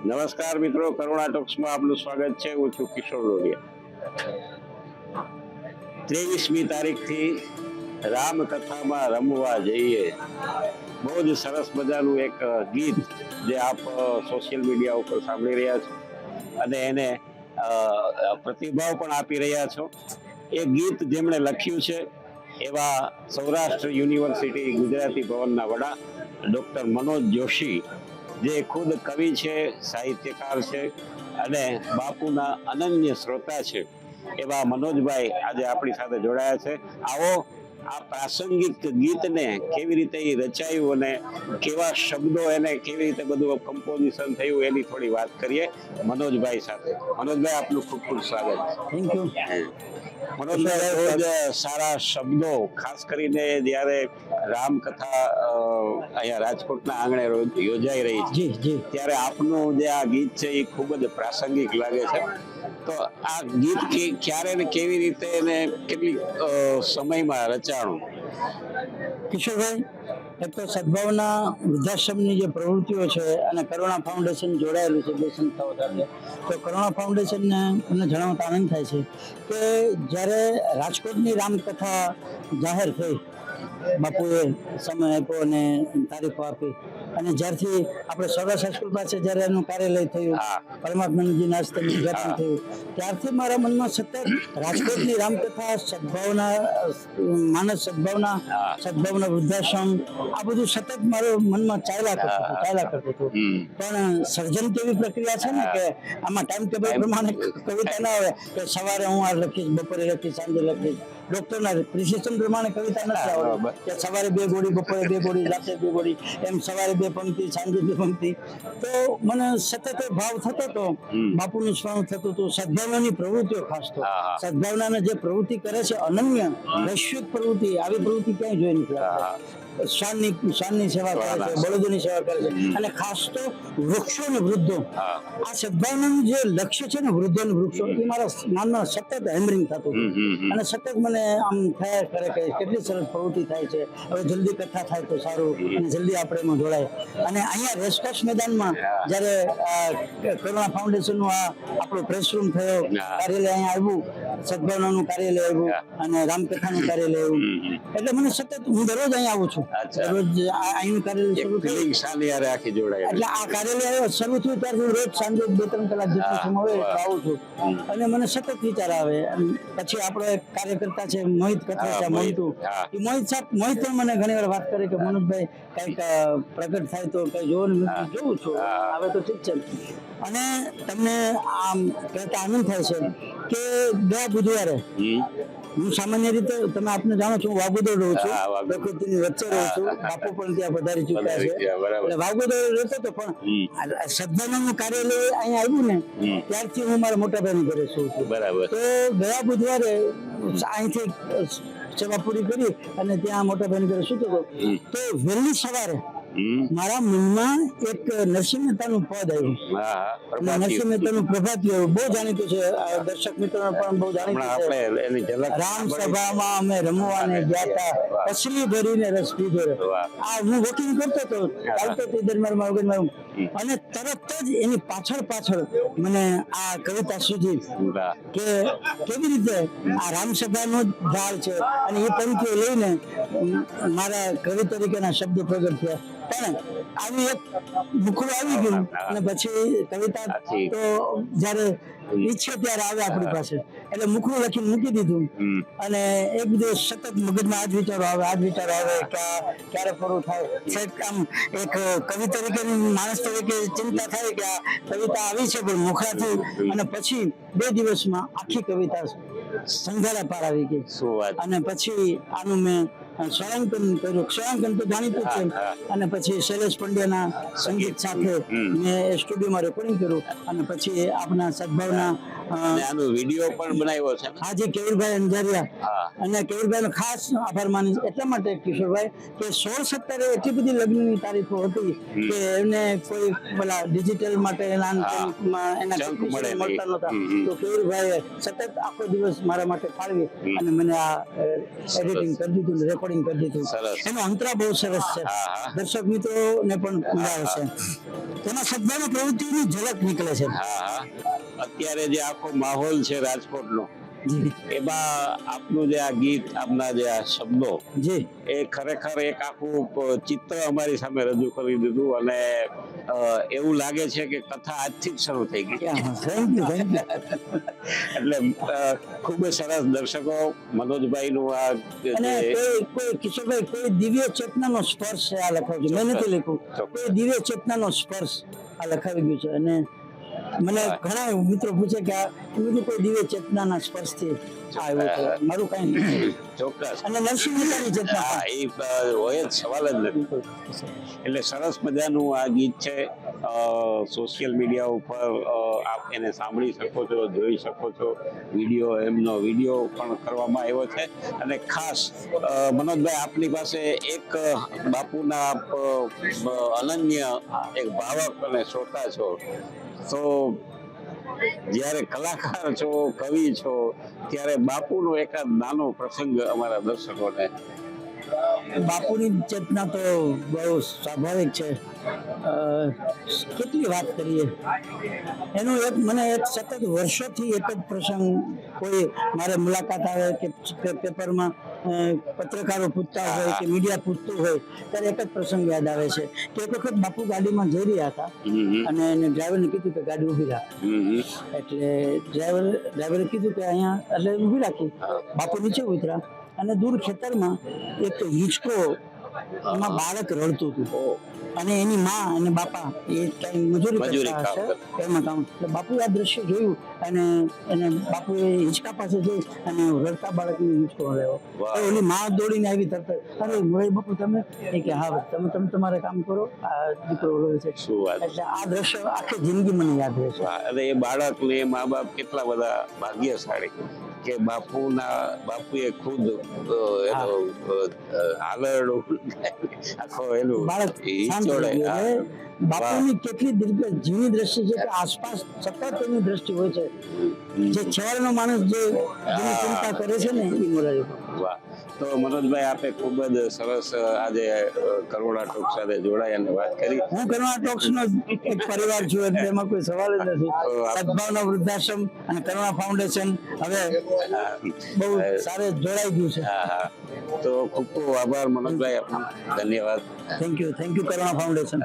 નમસ્કાર મિત્રો, કરુણા ટોક્સમાં આપનું સ્વાગત છે. હું છું કિશોર રોડિયા. 23મી તારીખથી રામકથામાં રમવા જઈએ, બહુ જ સરસ મજાનું એક ગીત જે આપ સોશિયલ મીડિયા ઉપર સાંભળી રહ્યા છો અને એને પ્રતિભાવ પણ આપી રહ્યા છો. એ ગીત જેમણે લખ્યું છે એવા સૌરાષ્ટ્ર યુનિવર્સિટી ગુજરાતી ભવનના વડા ડૉક્ટર મનોજ જોશી, જે ખુદ કવિ છે, સાહિત્યકાર છે અને બાપુના અનન્ય શ્રોતા છે, એવા મનોજભાઈ આજે આપણી સાથે જોડાયા છે. આવો આ પ્રાસંગિક ગીતને કેવી રીતે એ રચાયું અને કેવા શબ્દો એને કેવી રીતે બધું કમ્પોઝિશન થયું એની થોડી વાત કરીએ મનોજભાઈ સાથે. મનોજભાઈ, આપનું ખૂબ ખૂબ સ્વાગત. Thank you. મનોજભાઈ, રોજ સારા શબ્દો, ખાસ કરીને જ્યારે રામકથા અહીંયા રાજકોટના આંગણે રોજ યોજાઈ રહી છે, ત્યારે આપનું જે આ ગીત છે એ ખૂબ જ પ્રાસંગિક લાગે છે. તો આ ગીત ક્યારે ને કેવી રીતે અને કેટલી સમયમાં રચાણું? કિશોરભાઈ, એક તો સદભાવના વૃદ્ધાશ્રમની જે પ્રવૃત્તિઓ છે અને કરુણા ફાઉન્ડેશન જોડાયેલું છે બે સંસ્થાઓ સાથે. તો કરુણા ફાઉન્ડેશનને મને જણાવતા આનંદ થાય છે કે જ્યારે રાજકોટની રામકથા જાહેર થઈ, બાપુએ સમય આપ્યો અને તારીખો આપી, અને જ્યારથી આપણે સૌરાષ્ટ્ર હાઈસ્કૂલ પાસે જ્યારે એનું કાર્યાલય થયું, પરમાત્માનંદજીના હસ્તે ઉદ્ઘાટન થયું, ત્યારથી મારા મનમાં સતત રાજકોટની રામકથા, સદભાવના માનસ, સદભાવના વૃદ્ધાશ્રમ, આ બધું સતત મારા મનમાં ચાલ્યા કરતું હતું. પણ સર્જન કેવી પ્રક્રિયા છે ને કે આમાં ટાઈમ ટેબલ પ્રમાણે કવિતા ના આવે કે સવારે હું આ લખીશ, બપોરે લખીશ, સાંજે લખીશ. ડોક્ટરના પ્રિસિઝન પ્રમાણે કવિતા નથી આવડતી કે સવારે 2 ગોળી, બપોરે 2 ગોળી, રાતે 2 ગોળી, એમ સવારે 2 પંક્તિ, સાંજે 2 પંક્તિ. તો મને સતત ભાવ થતો હતો, બાપુનું સ્મરણ થતું હતું, સદભાવનાની પ્રવૃત્તિઓ ખાસ તો સદભાવનાને જે પ્રવૃત્તિ કરે છે અનન્ય વૈશ્વિક પ્રવૃત્તિ, આવી પ્રવૃત્તિ ક્યાંય જોઈ નથી. શ્વાનની સેવા કરે છે, બળદોની સેવા કરે છે, અને ખાસ તો વૃક્ષો અને વૃદ્ધો. આ સદભાવનાનું જે લક્ષ્ય છે ને, વૃદ્ધો અને વૃક્ષો, એ મારા નામમાં સતત હેમરિંગ થતું હતું અને સતત મને આમ થયા કરે કે કેટલી સરસ પ્રવૃત્તિ થાય છે, હવે જલ્દી કથા થાય તો સારું અને જલ્દી આપણે એમાં જોડાય. અને અહીંયા રેસકોર્સ મેદાનમાં જ્યારે કરુણા ફાઉન્ડેશનનું આપણો પ્રેસ રૂમ થયો, કાર્યાલય અહીંયા આવ્યું, સદભાવનાનું કાર્યાલય આવ્યું અને રામકથાનું કાર્યાલય આવ્યું, એટલે મને સતત, હું દરરોજ અહીંયા આવું છું. રોજ અહીંનું કાર્યાલય શરૂ થયું એટલે આ કાર્યાલય શરૂ થયું ત્યારથી રોજ સાંજે 2-3 કલાક જેટલો સમય હોય આવું છું. અને મને સતત વિચાર આવે. પછી આપણો એક કાર્યકર્તા છે મોહિત કથરેચા, મોહિત પણ મને ઘણી વાર વાત કરે કે મનોજભાઈ કઈક પ્રગટ થાય તો કઈ જોવો ને. જોઉં છું, હવે તો ઠીક છે. અને તમને આમ કહેતા આનંદ થાય છે કે ગયા બુધવારે હું સામાન્ય રીતે, તમે આપને જાણો છો, વાગોદર રહું છું, પ્રકૃતિની વચ્ચે રહું છું, બાપુ પણ ત્યાં પધારી ચૂક્યા છે, એટલે વાગોદર રહેતો હતો. પણ સદભાવનાનું કાર્યાલય અહીંયા આવ્યું ને ત્યારથી હું મારા મોટા ભાઈની ઘરે છું. બરાબર. તો ગયા બુધવારે અહીંથી સેવા પૂરી કરી અને ત્યાં મોટા ભાઈની ઘરે સૂતો હતો. તો વહેલી સવારે મારા મનમાં એક નરસિંહ મહેતાનું પદ આવ્યું. નરસિંહ મહેતાનું પ્રભાતિયું આવ્યું, બહુ જાણીતું છે, દર્શક મિત્રોને પણ બહુ જાણીતું છે. રામ સભામાં અમે રમવાને ગયા હતા, કસલી ભરીને રસ પીધો. આ હું વોકિંગ કરતો હતો, ચાલતો હતો દરમિયાન મગજમાં, અને તરત જ એની પાછળ મને આ કવિતા સુધી કે કેવી રીતે આ રામસભાનો ઢાળ છે અને એ પંક્તિઓ લઈને મારા કવિ તરીકેના શબ્દો પ્રગટ થયા. પણ આવી એક મુખડું આવી ગયું અને પછી કવિતા તો જયારે ઈચ્છે ત્યારે આવે આપણી પાસે, એટલે મુખડું લખીને મૂકી દીધું. અને એક દિવસ સતત મગજમાં આ જ વિચારો આવે કે ક્યારે પૂરું થાય. આમ એક કવિ તરીકેની, માણસ તરીકે ચિંતા થાય કે આ કવિતા આવી છે પણ મુખડાથી, અને પછી 2 દિવસમાં આખી કવિતા સંઘાડા પાર આવી ગઈ. અને પછી આનું મેં સ્વરાંકન કર્યું. સ્વરાંકન તો જાણીતું છે. અને પછી શૈલેષ પંડ્યાના સંગીત સાથે મેં સ્ટુડિયોમાં રેકોર્ડિંગ કર્યું અને પછી આપના સદભાવના અને આનો વિડીયો પણ બનાવ્યો છે ને? હાજી કેવીરભાઈ અંજારિયા હા. અને કેવીરભાઈ નો ખાસ આભાર માની એટલા માટે કિશોરભાઈ કે 16-17 એટલી બધી લગ્નની તારીખો હતી કે એમને કોઈ પેલા ડિજિટલ માટે એના જંક technician મળે નહીં. મળતા નહોતા. હમ. તો કેવીરભાઈએ સતત આખો દિવસ મારા માટે ફાળવી અને મને આ એડિટિંગ કરી દીધું, રેકોર્ડિંગ કરી દીધું. સરસ. એનો અંતરા બહુ સરસ છે. હા. દર્શક મિત્રો ને પણ મજા આવશે. તેમાં સદભાવના પ્રવૃત્તિની ઝલક નીકળે છે. હા. અત્યારે જે આખો માહોલ છે રાજકોટનો, જી એમાં આપનું જે આ ગીત, આપના જે આ શબ્દો, જી એ ખરેખર એક આખું ચિત્ર અમારી સામે રજૂ કરી દીધું અને એવું લાગે છે કે કથા આજથી જ શરૂ થઈ ગઈ. થેન્ક યુ એટલે ખૂબ જ સરસ. દર્શકો મનોજભાઈ નું આ અને જે કોઈ કિશોરભાઈ કોઈ દિવ્ય ચેતનાનો સ્પર્શ છે આ લખાવ્યું છે. મેં નથી લખ્યું. કોઈ દિવ્ય ચેતનાનો સ્પર્શ આ લખાવી ગયું છે. અને મને ઘણા મિત્રો પૂછે કે આ બીજું કોઈ દિવ્ય ચેતનાના સ્પર્શથી આવ્યું છે. મારું કઈ નથી. ચોક્કસ. અને નરસિંહ મહેતાની ચેતના હા, એ હોય જ, સવાલ જ નથી. એટલે સરસ મજાનું આ ગીત છે. સોશિયલ મીડિયા ઉપર આપ એને સાંભળી શકો છો, જોઈ શકો છો. એમનો વિડીયો પણ કરવામાં આવ્યો છે. અને ખાસ મનોજભાઈ, આપની પાસે એક બાપુના અનન્ય એક ભાવક અને શ્રોતા છો. તો જ્યારે કલાકાર છો, કવિ છો, ત્યારે બાપુનો એકાદ નાનો પ્રસંગ અમારા દર્શકોને. બાપુની ચેતના તો બહુ સ્વાભાવિક છે. કેટલી વાત કરીએ એનું મને એક સતત વર્ષોથી એક જ પ્રસંગ, કોઈ મારે મુલાકાત આવે કે પેપરમાં પત્રકારો પૂછતા હોય કે મીડિયા પૂછતું હોય ત્યારે એક જ પ્રસંગ યાદ આવે છે કે એક વખત બાપુ ગાડીમાં જઈ રહ્યા હતા અને એને ડ્રાઈવરને કીધું કે ગાડી ઊભી રાખ. એટલે ડ્રાઈવરે કીધું કે અહીંયા, એટલે ઊભી રાખી. બાપુ નીચે ઉતર્યા અને દૂર ખેતરમાં એક હિંચકો, એમાં બાળક રડતું હતું અને એની માં અને બાપા એ કઈ મજૂરી કરતા હશે એમાં કામ. એટલે બાપુએ આ દ્રશ્ય જોયું અને એને બાપુએ હિંચકા પાસે જઈ અને રડતા બાળકને હિંચકો હલાવ્યો. એની માં દોડીને આવી તરત, અરે મોરારી બાપુ તમે? એ કે હા તમે તમારે કામ કરો, આ દીકરો રોવે છે. એટલે આ દ્રશ્ય આખી જિંદગી મને યાદ રહે છે. અને એ બાળક ને એ મા બાપ કેટલા બધા ભાગ્યશાળી કે બાપુએ ખુદ આલરડું આખો એનું બાળક શાંત હિંચોડે. થઈ ગયું. એટલે બાપુની કેટલી જીવની દ્રષ્ટિ છે કે આસપાસ સતત એની દ્રષ્ટિ હોય છે. જે છેવાડાનો માણસ જેની ચિંતા કરે છે ને એ મોરારી બાપુ. વાહ. તો મનોજભાઈ, આપે ખૂબ જ સરસ આજે કરુણા ટોક સાથે જોડાઈ અને વાત કરી. હું કરુણા ટોક્સ નો એક પરિવાર છું એટલે એમાં કોઈ સવાલ જ નથી. સદભાવના વૃદ્ધાશ્રમ અને કરુણા ફાઉન્ડેશન હવે બહુ સારે જોડાઈ ગયું છે. હા. તો ખૂબ ખૂબ આભાર મનોજભાઈ, આપનો ધન્યવાદ. Thank you Karuna foundation.